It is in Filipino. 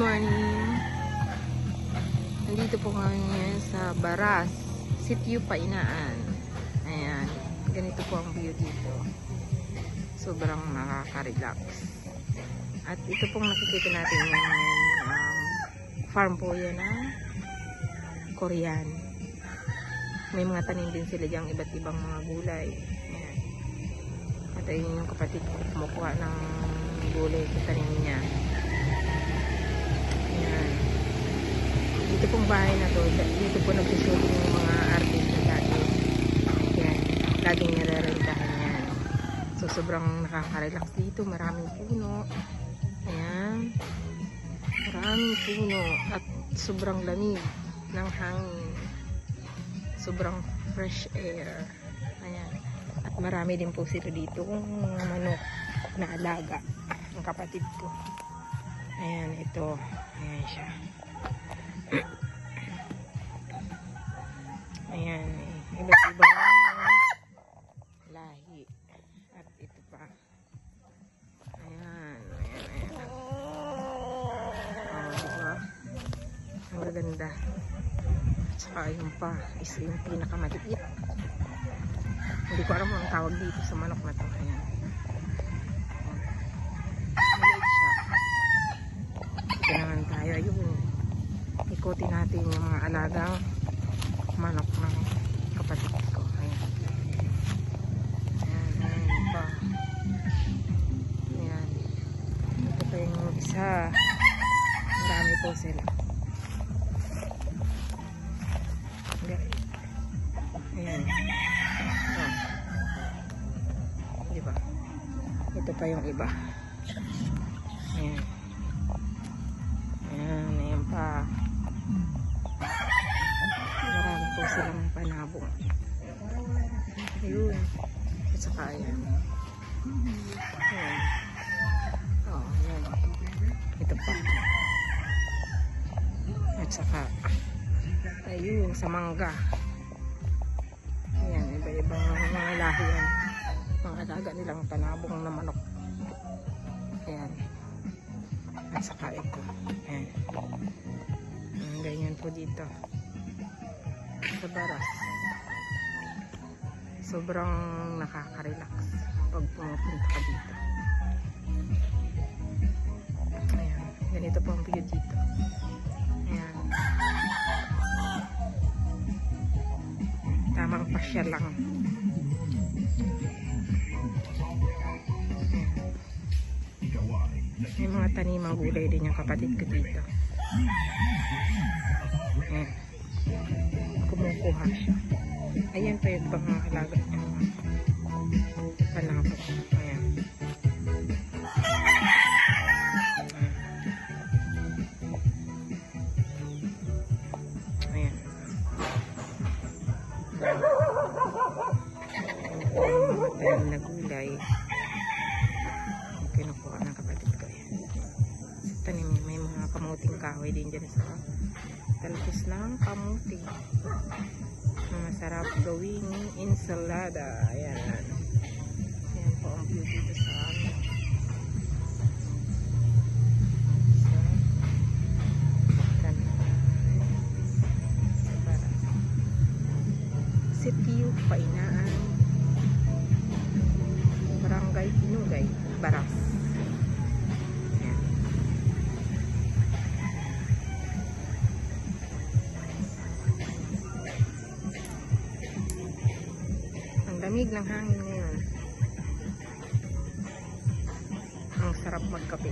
morning. Nandito po ngayon sa Baras, Sitio Painaan. Ayan, ganito po ang view dito. Sobrang nakaka-relax. At ito pong nakikita natin yung farm po yan na Korean. May mga tanim din sila diyang iba't ibang mga gulay. Ayan. At ayun yung kapatid ko kumukuha ng gulay sa tanim niya. Ayan. Dito pong bahay na to, dito po nagsusuling yung mga artista dati. Ayan. Laging nire-rentahan yan. So sobrang nakaka-relax dito. Maraming puno. Ayan. Maraming puno at sobrang lamig ng hangin. Sobrang fresh air. Ayan. At marami din po sila dito kung mga manok na alaga. Ang kapatid ko. Ayan, ito. Ayan siya. Ayan. Iba't ibang lahi. At ito pa. Ayan. Ayan. Oh, diba? Ang gaganda. At saka yung pa is yung pinakamaliit. Hindi ko alam ang tawag dito sa manok na to. Ayan. Maliit siya. Ito naman tayo. Ayun. Ikutin natin yung mga alagang manok ng kapatid ko. Ayan. Ayan. Ayan pa. Ayan. Ito pa yung isa. Marami po sila. Ayan. Oh. Diba? Ito pa yung iba. Ayan. Ayan. Ayan pa. Marami po silang panabong. Ayun. At saka ayan. Ayan. Oh, ayan. Ito pa. At saka ayun, sa mangga. Ayan, iba-ibang mga lahi yan. Mga alaga nilang panabong na manok. Ayan. At saka ito. Ayan. Ganyan po dito. Sa Baras. Sobrang nakaka-relax pag pumupunta ka dito. Ayan. Ganito po ang view dito. Ayan. Tamang pasya lang. May mga tanimang gulay din yung kapatid ko dito. Ayan. Kumukuha siya. Ayan pa yung mga halaga niya. Panabong. Ayan. Ayan. Tanim na gulay. Kinukuha ng kapatid ko. Ayan. Tanim niya. May mga kamuting kahoy din dyan sa talpis ng kamuti. Masarap gawing ensalada. Ayan. Ayan po ang view dito sa amin. Sa Baras. Sitio Painaan. Barangay Pinugay, Baras. Ayan. Ang lamig ng hangin ngayon. Ang sarap magkape.